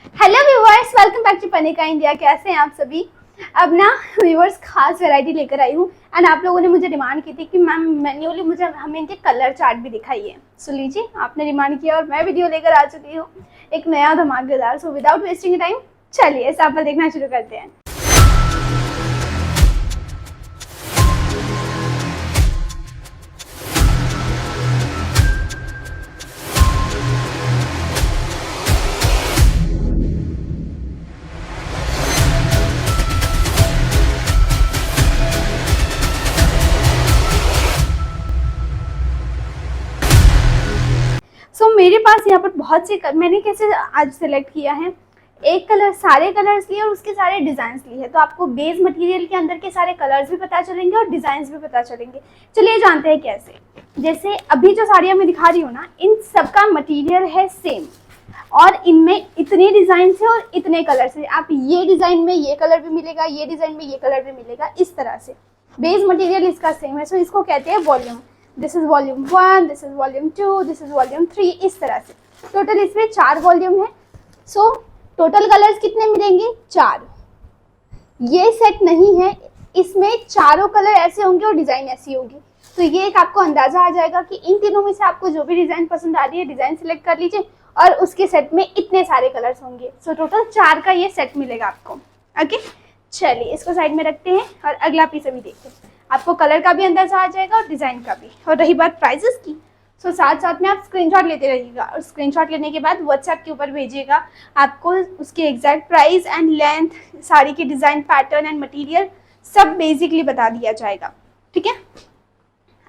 Hello viewers, welcome back to Panika India. कैसे हैं आप सभी। अब ना व्यूवर्स खास वैरायटी लेकर आई हूँ एंड आप लोगों ने मुझे डिमांड की थी कि मैम मैन्युअली मुझे हमें इनके कलर चार्ट भी दिखाइए। सो लीजिए, आपने डिमांड किया और मैं वीडियो लेकर आ चुकी हूँ एक नया धमाकेदार। सो विदाउट वेस्टिंग टाइम चलिए सैंपल देखना शुरू करते हैं। मेरे पास यहाँ पर बहुत से मैंने कैसे आज सिलेक्ट किया है, एक कलर सारे कलर्स लिए और उसके सारे डिजाइन लिए हैं, तो आपको बेस मटेरियल के अंदर के सारे कलर्स भी पता चलेंगे और डिजाइन भी पता चलेंगे। चलिए जानते हैं कैसे। जैसे अभी जो साड़ियाँ मैं दिखा रही हूँ ना, इन सबका मटेरियल है सेम और इनमें इतने डिजाइन है और इतने कलर्स है। आप ये डिजाइन में ये कलर भी मिलेगा, ये डिजाइन में ये कलर भी मिलेगा, इस तरह से बेस मटेरियल इसका सेम है। सो इसको कहते हैं volume. This is volume 1, this is volume 2, this is volume 3, इस तरह से टोटल इसमें 4 वॉल्यूम है। सो टोटल कलर्स कितने मिलेंगे? 4। ये सेट नहीं है, इसमें चारों कलर ऐसे होंगे और डिजाइन ऐसी होगी। तो ये एक आपको अंदाजा आ जाएगा कि इन तीनों में से आपको जो भी डिजाइन पसंद आ रही है डिजाइन सिलेक्ट कर लीजिए और उसके सेट में इतने सारे कलर्स होंगे। सो टोटल 4 का ये सेट मिलेगा आपको। ओके, चलिए इसको साइड में रखते हैं और अगला पीस अभी देखते हैं। आपको कलर का भी अंदाजा आ जाएगा और डिजाइन का भी। और रही बात प्राइसेस की, सो साथ साथ में आप स्क्रीनशॉट लेते रहिएगा और स्क्रीनशॉट लेने के बाद व्हाट्सएप के ऊपर भेजिएगा। आपको उसके exact price and length, sari के डिजाइन, पैटर्न एंड मटेरियल सब बेसिकली बता दिया जाएगा। ठीक है,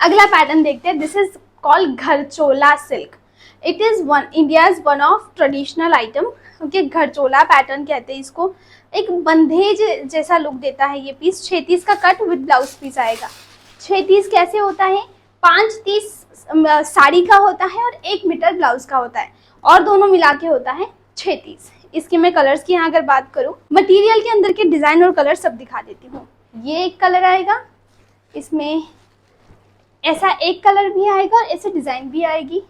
अगला पैटर्न देखते हैं। This is called Gharchola silk. It is India's one of traditional item. Okay, Gharchola pattern कहते हैं इसको। एक बंधेज जैसा लुक देता है ये पीस। 36 का कट विद ब्लाउज पीस आएगा। 36 कैसे होता है? 5/30 साड़ी का होता है और 1 मीटर ब्लाउज का होता है और दोनों मिला के होता है 36। इसके मैं कलर्स की यहाँ अगर बात करूँ, मटेरियल के अंदर के डिजाइन और कलर सब दिखा देती हूँ। ये एक कलर आएगा, इसमें ऐसा एक कलर भी आएगा और ऐसे डिजाइन भी आएगी।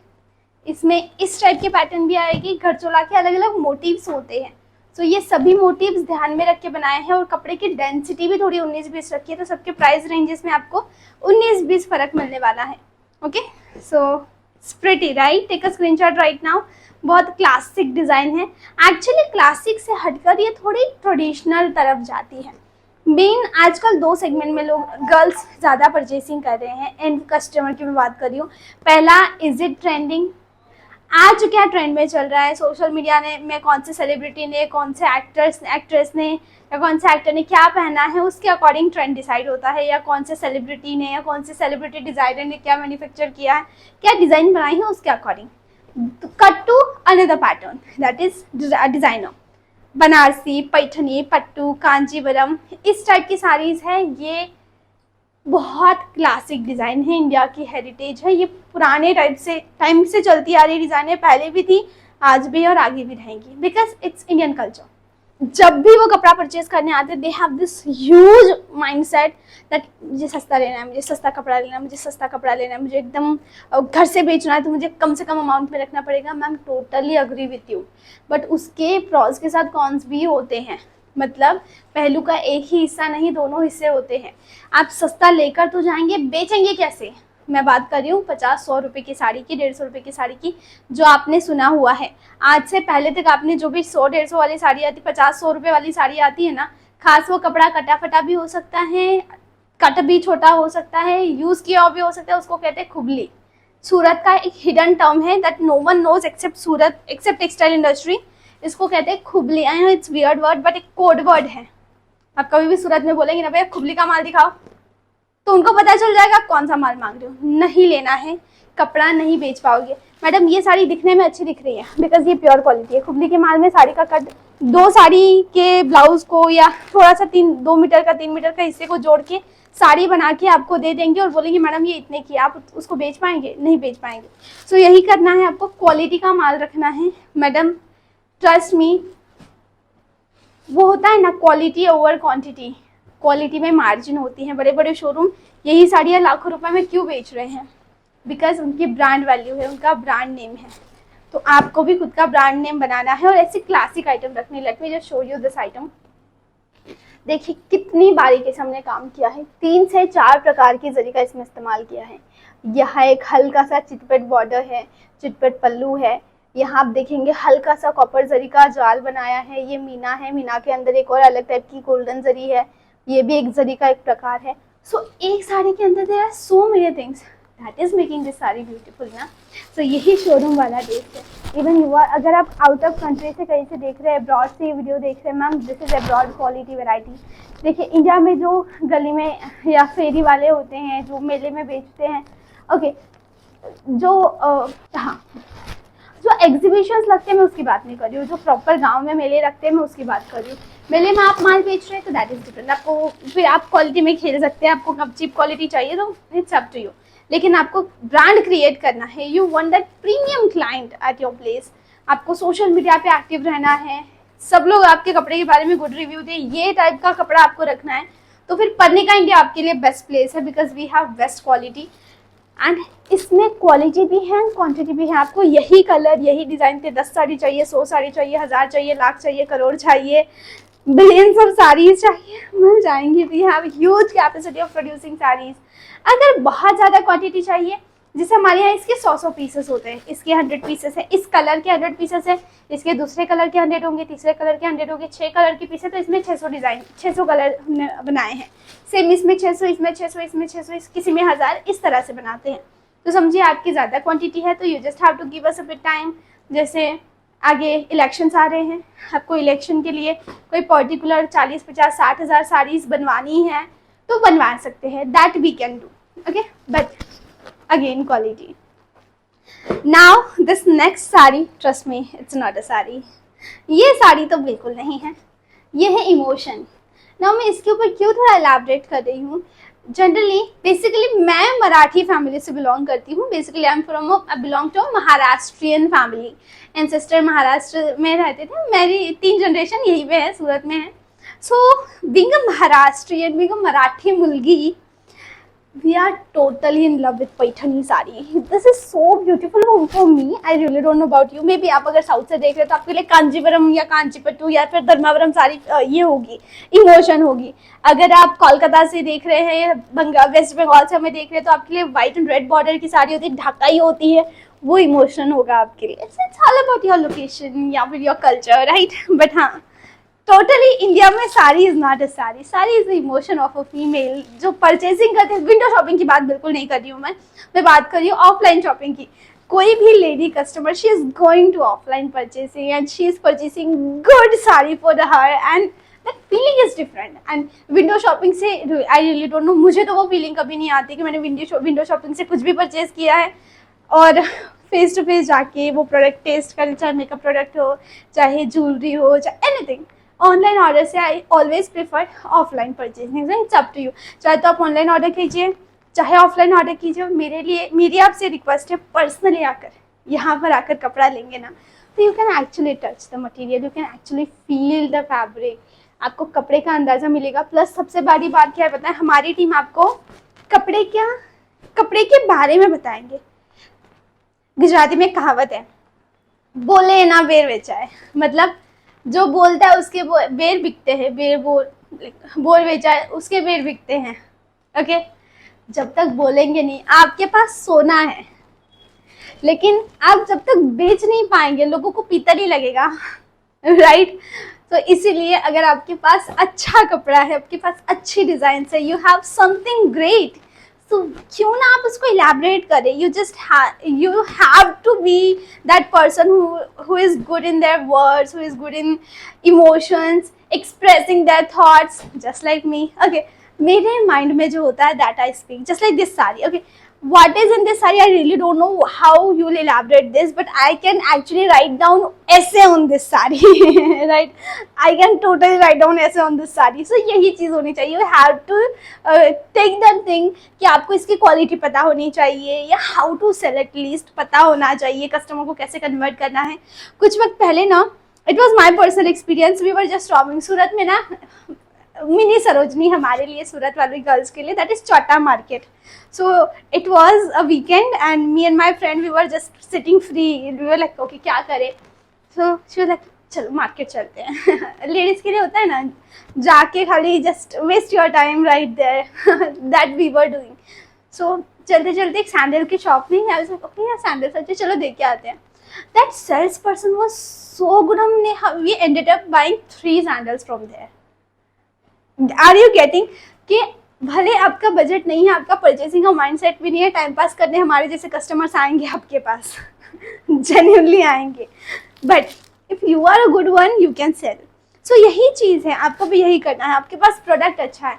इसमें इस टाइप के पैटर्न भी आएगी। घरचोला के अलग अलग मोटिव्स होते हैं। तो ये सभी मोटिव्स ध्यान में रख के बनाए हैं और कपड़े की डेंसिटी भी थोड़ी 19-20 रखी है। तो सबके प्राइस रेंजेस में आपको 19-20 फर्क मिलने वाला है। Okay, so pretty right, take a screenshot right now. बहुत क्लासिक डिजाइन है। एक्चुअली क्लासिक से हटकर ये थोड़ी ट्रेडिशनल तरफ जाती है। मेन आजकल 2 सेगमेंट में लोग गर्ल्स ज़्यादा परचेसिंग कर रहे हैं। एंड कस्टमर की मैं बात कर रही हूँ। पहला, इज इट ट्रेंडिंग? आज क्या ट्रेंड में चल रहा है सोशल मीडिया में कौन से सेलिब्रिटी ने, कौन से एक्ट्रेस ने या कौन से एक्टर ने क्या पहना है, उसके अकॉर्डिंग ट्रेंड डिसाइड होता है। या कौन से सेलिब्रिटी ने या कौन से सेलिब्रिटी डिजाइनर ने क्या मैन्युफैक्चर किया है, क्या डिज़ाइन बनाई है, उसके according cut to another pattern, that is designer. Banarasi, Paithani, Pattu, Kanjeevaram, इस टाइप की साड़ीज है। ये बहुत क्लासिक डिज़ाइन है, इंडिया की हेरिटेज है। ये पुराने टाइम से चलती आ रही डिज़ाइन है, पहले भी थी, आज भी और आगे भी रहेंगी, बिकॉज इट्स इंडियन कल्चर। जब भी वो कपड़ा परचेज करने आते, they have this huge mindset that मुझे सस्ता लेना है, मुझे सस्ता कपड़ा लेना है, मुझे सस्ता कपड़ा लेना है, मुझे एकदम घर से बेचना है तो मुझे कम से कम अमाउंट में रखना पड़ेगा। Ma'am totally agree with you, but उसके प्रॉज के साथ कॉन्स भी होते हैं। मतलब पहलू का एक ही हिस्सा नहीं, दोनों हिस्से होते हैं। आप सस्ता लेकर तो जाएंगे, बेचेंगे कैसे? मैं बात कर रही हूँ 50-100 रुपये की साड़ी की, 150 रुपये की साड़ी की, जो आपने सुना हुआ है। आज से पहले तक आपने जो भी 100-150 वाली साड़ी आती, 50-100 रुपये वाली साड़ी आती है ना, खास वो कपड़ा कटा फटा भी हो सकता है, कट भी छोटा हो सकता है, यूज़ किया भी हो सकता है, उसको कहते हैं खुबली। सूरत का एक हिडन टर्म है that no one knows except Surat, except textile industry. इसको कहते हैं खुबली। I know it's weird word, but एक कोड वर्ड है। आप कभी भी सूरत में बोलेंगे ना भैया खुबली का माल दिखाओ, तो उनको पता चल जाएगा कौन सा माल मांग रहे हो। नहीं लेना है, कपड़ा नहीं बेच पाओगे। मैडम ये साड़ी दिखने में अच्छी दिख रही है बिकॉज ये प्योर क्वालिटी है। खुबली के माल में साड़ी का कट 2 साड़ी के ब्लाउज को या थोड़ा सा 2 मीटर का 3 मीटर का हिस्से को जोड़ के साड़ी बना के आपको दे देंगे और बोलेंगे मैडम ये इतने की, आप उसको बेच पाएंगे? नहीं बेच पाएंगे। सो यही करना है आपको, क्वालिटी का माल रखना है। मैडम ट्रस्ट मी, वो होता है ना क्वालिटी ओवर क्वांटिटी। क्वालिटी में मार्जिन होती है। बड़े बड़े शोरूम यही साड़ियाँ लाखों रुपए में क्यों बेच रहे हैं? बिकॉज उनकी ब्रांड वैल्यू है, उनका ब्रांड नेम है। तो आपको भी खुद का ब्रांड नेम बनाना है और ऐसी क्लासिक आइटम रखनी। Let me just show you this item. देखिए कितनी बारीकी से हमने काम किया है, 3 से 4 प्रकार की जरी का इसमें इस्तेमाल किया है। यहाँ एक हल्का सा चितपट बॉर्डर है, चितपट पल्लू है। यहाँ आप देखेंगे हल्का सा कॉपर जरी का जाल बनाया है, ये मीना है, मीना के अंदर एक और अलग टाइप की गोल्डन जरी है, ये भी एक जरी का एक प्रकार है। सो एक साड़ी के अंदर there are so many things that is making this sari beautiful ना। सो यही शोरूम वाला टेस्ट है। इवन यू आर, अगर आप आउट ऑफ कंट्री से कहीं से देख रहे हैं, अब्रॉड से ये वीडियो देख रहे हैं, ma'am this is abroad quality variety. देखिए इंडिया में जो गली में या फेरी वाले होते हैं जो मेले में बेचते हैं, ओके, जो हाँ जो एग्जीबिशंस लगते हैं मैं उसकी बात नहीं कर रही हूँ, जो प्रॉपर गांव में मेले रखते हैं मैं उसकी बात कर रही हूँ। मेले में आप माल बेच रहे हैं तो दैट इज डिफरेंट, आपको फिर आप क्वालिटी में खेल सकते हैं। आपको कब चीप क्वालिटी चाहिए तो इट्स अप टू यू, लेकिन आपको ब्रांड क्रिएट करना है। You want that premium client at your place. आपको सोशल मीडिया पे एक्टिव रहना है, सब लोग आपके कपड़े के बारे में गुड रिव्यू दें, ये टाइप का कपड़ा आपको रखना है। तो फिर पर्णिका इंडिया आपके लिए बेस्ट प्लेस है, because we have best quality and इसमें क्वालिटी भी है, क्वांटिटी भी है। आपको यही कलर, यही डिज़ाइन के 10 साड़ी चाहिए, 100 साड़ी चाहिए, 1000 चाहिए, लाख चाहिए, करोड़ चाहिए, बिलियंस ऑफ साड़ीज चाहिए, मिल जाएंगी। We have huge capacity of producing saris. अगर बहुत ज़्यादा क्वांटिटी चाहिए, जैसे हमारे यहाँ इसके 100 पीसेस होते हैं, इसके 100 पीसेस है, इस कलर के 100 पीसेस है, इसके दूसरे कलर के 100 होंगे, तीसरे कलर के 100 होंगे, 6 कलर की पीसेस, तो इसमें 600 डिज़ाइन, 600 कलर हमने बनाए हैं। सेम इसमें 600, इसमें 600, इसमें 600, किसी में 1000, इस तरह से बनाते हैं। तो समझिए आपकी ज़्यादा क्वांटिटी है तो you just have to give us a bit time. जैसे आगे इलेक्शंस आ रहे हैं, आपको इलेक्शन के लिए कोई पर्टिकुलर 40, 50, 60 हज़ार साड़ीज़ बनवानी है तो बनवा सकते हैं, that we can do, okay. But again quality. Now this next sari, trust me it's not a sari, ये साड़ी तो बिल्कुल नहीं है, ये है इमोशन। नाउ मैं इसके ऊपर क्यों थोड़ा एलैबोरेट कर रही हूँ। जनरली बेसिकली मैं मराठी फैमिली से बिलोंग करती हूँ। Basically I belong to Maharashtrian family, ancestor Maharashtra में रहते थे, मेरी 3 जनरेशन यहीं पे है, सूरत में है। So being a Maharashtrian, being a Marathi मुलगी, we are totally in love with Paithani sari. This is so beautiful for me. I really don't know about you. Maybe आप अगर साउथ से देख रहे हो तो आपके लिए कांजीवरम या कांचीपट्टू या फिर धर्मावरम साड़ी ये होगी, इमोशन होगी। अगर आप कोलकाता से देख रहे हैं, वेस्ट बंगाल से हमें देख रहे हैं तो आपके लिए व्हाइट एंड रेड बॉर्डर की साड़ी होती है, ढाकाई होती है, वो इमोशन होगा आपके लिए। It's all about your location या फिर योर कल्चर, राइट। बट हाँ, टोटली इंडिया में sari is not a sari, sari is the emotion of a female जो परचेसिंग करते हैं। विंडो शॉपिंग की बात बिल्कुल नहीं कर रही हूँ मैं बात कर रही हूँ ऑफलाइन शॉपिंग की। कोई भी lady customer, she is going to offline purchasing and she is purchasing good sari for her and that feeling is different. And window shopping से आई रियली डोंट नो, मुझे तो वो फीलिंग कभी नहीं आती कि मैंने विंडो शॉपिंग से कुछ भी परचेज किया है और फेस टू फेस जाके वो प्रोडक्ट टेस्ट करें, चाहे मेकअप प्रोडक्ट हो, चाहे ज्वेलरी हो, चाहे एनीथिंग। ऑनलाइन ऑर्डर से I always prefer offline purchasing. It's up to you, चाहे तो आप ऑनलाइन ऑर्डर कीजिए चाहे ऑफलाइन ऑर्डर कीजिए। मेरी आपसे रिक्वेस्ट है, पर्सनली आकर यहाँ पर आकर कपड़ा लेंगे ना तो you can actually touch the material, you can actually feel the fabric, आपको कपड़े का अंदाज़ा मिलेगा। प्लस सबसे बड़ी बात क्या है बताएं, हमारी टीम आपको कपड़े के बारे में बताएंगे। गुजराती में कहावत है, बोले ना बेर बेचा है, मतलब जो बोलता है उसके बेर बिकते हैं, बोल बेचा है उसके बेर बिकते हैं, ओके। जब तक बोलेंगे नहीं, आपके पास सोना है लेकिन आप जब तक बेच नहीं पाएंगे लोगों को पीता नहीं लगेगा, राइट। तो इसीलिए अगर आपके पास अच्छा कपड़ा है, आपके पास अच्छी डिजाइन है, यू हैव समथिंग ग्रेट, तो क्यों ना आप उसको इलैबोरेट करें। You have to be that person who is good in their words, who is good in emotions, expressing their thoughts, just like me, okay। मेरे माइंड में जो होता है that I speak, just like this saree, okay। What is in this saree, I really don't know how you will elaborate this, but I can actually write down essay on this saree, right। I can totally write down essay on this saree। So यही चीज़ होनी चाहिए, you have to take that thing कि आपको इसकी quality पता होनी चाहिए या how to sell at least पता होना चाहिए, कस्टमर को कैसे कन्वर्ट करना है। कुछ वक्त पहले ना, it was my personal experience, we were just roaming सूरत में ना, मिनी सरोजनी हमारे लिए, सूरत वाली गर्ल्स के लिए, that is Chauta market. So it was a weekend and me and my friend we were just sitting free, we were like okay क्या करें. So she was like चलो मार्केट चलते हैं. लेडीज के लिए होता है ना, जाके खाली just waste your time right there, that we were doing. So चलते चलते एक सैंडल की शॉप थी. आई वाज लाइक ओके यार सैंडल्स अच्छे, चलो देख के आते हैं. That sales person was so good. हमने we ended up buying 3 sandals from there. Are you getting कि भले आपका बजट नहीं है, आपका परचेसिंग का माइंडसेट भी नहीं है, टाइम पास करने हमारे जैसे कस्टमर्स आएंगे आपके पास, जेन्युइनली आएंगे, but if you are a good one you can sell. So यही चीज़ है, आपको भी यही करना है. आपके पास प्रोडक्ट अच्छा है,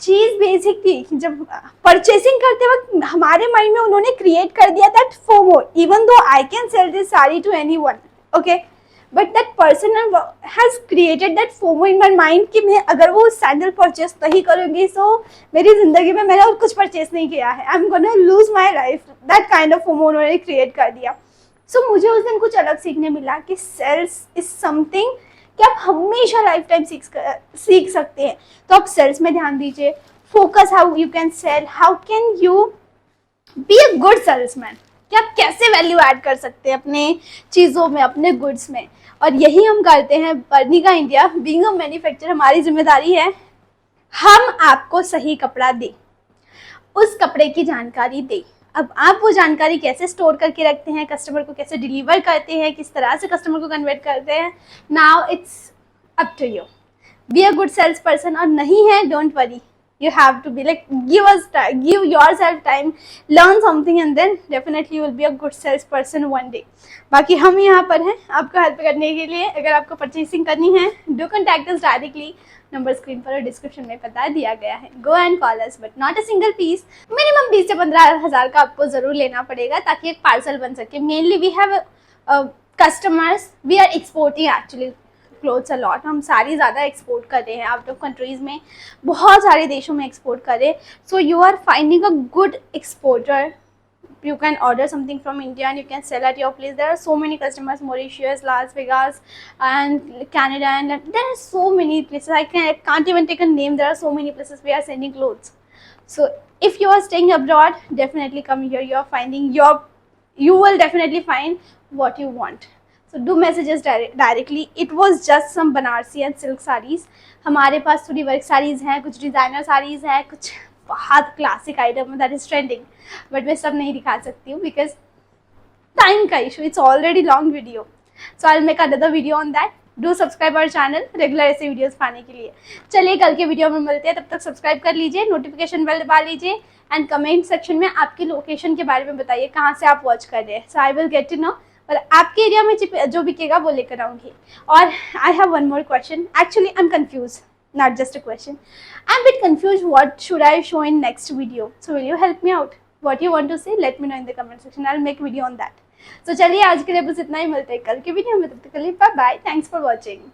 चीज़ बेसिक थी. जब परचेसिंग करते वक्त हमारे माइंड में उन्होंने क्रिएट कर दिया that FOMO, even though I can sell this sari to anyone, okay, but that person has created that FOMO in my mind कि मैं अगर वो सैंडल परचेस नहीं करूँगी तो मेरी जिंदगी में मैंने और कुछ परचेस नहीं किया है, I am gonna lose my life. That kind of FOMO उन्होंने क्रिएट कर दिया. सो मुझे उस दिन कुछ अलग सीखने मिला कि सेल्स इज समथिंग कि आप हमेशा लाइफ टाइम सीख सकते हैं. तो आप सेल्स में ध्यान दीजिए, focus how you can cell, how can you be a good salesman, कि आप कैसे वैल्यू ऐड कर सकते हैं अपने चीज़ों में, अपने गुड्स में. और यही हम करते हैं Barnika India. Being a manufacturer हमारी जिम्मेदारी है हम आपको सही कपड़ा दें, उस कपड़े की जानकारी दें. अब आप वो जानकारी कैसे स्टोर करके रखते हैं, कस्टमर को कैसे डिलीवर करते हैं, किस तरह से कस्टमर को कन्वर्ट करते हैं, now it's up to you. Be a good sales person. और नहीं है, don't worry, you have to be like give yourself time, learn something and then definitely you will be a good salesperson one day. बाकी हम यहाँ पर हैं आपको help करने के लिए. अगर आपको परचेसिंग करनी है do contact us directly, number screen पर और डिस्क्रिप्शन में बता दिया गया है. Go and call us, but not a single piece. Minimum 20 से 15 हज़ार का आपको ज़रूर लेना पड़ेगा ताकि एक पार्सल बन सके. Mainly we have customers, we are exporting actually clothes a lot. हम सारी ज़्यादा एक्सपोर्ट कर रहे हैं आउट ऑफ कंट्रीज़ में, बहुत सारे देशों में एक्सपोर्ट कर रहे हैं. So you are finding a good exporter. You can order something from India and you can sell at your place. There are so many customers, Mauritius, Las Vegas and Canada, and there are so many places. I can't even take a name. There are so many places we are sending clothes. So if you are staying abroad, definitely come here. You will definitely find what you want. So do messages directly. It was just some Banarsi and silk sarees. हमारे पास थोड़ी work saris हैं, कुछ designer saris हैं, कुछ बहुत classic item that is trending, but मैं सब नहीं दिखा सकती हूँ बिकॉज टाइम का issue. It's already long video, so I will make another video on that. Do subscribe our channel regular ऐसे वीडियोस पाने के लिए. चलिए कल के वीडियो में मिलते हैं, तब तक सब्सक्राइब कर लीजिए, नोटिफिकेशन बेल दबा लीजिए एंड कमेंट सेक्शन में आपकी लोकेशन के बारे में बताइए कहाँ से आप वॉच कर रहे हैं. So I will get to know. और आपके एरिया में जो बिकेगा वो लेकर आऊँगी. और I have one more question. Actually I am confuse, not just a question. I'm a bit confused what should I show in next video. So will you help me out? What you want to say? Let me know in the comment section. I'll make video on that. So चलिए आज के लिए बस इतना ही, मिलते हैं कल के वीडियो में. तब तक के लिए bye bye. Thanks for watching.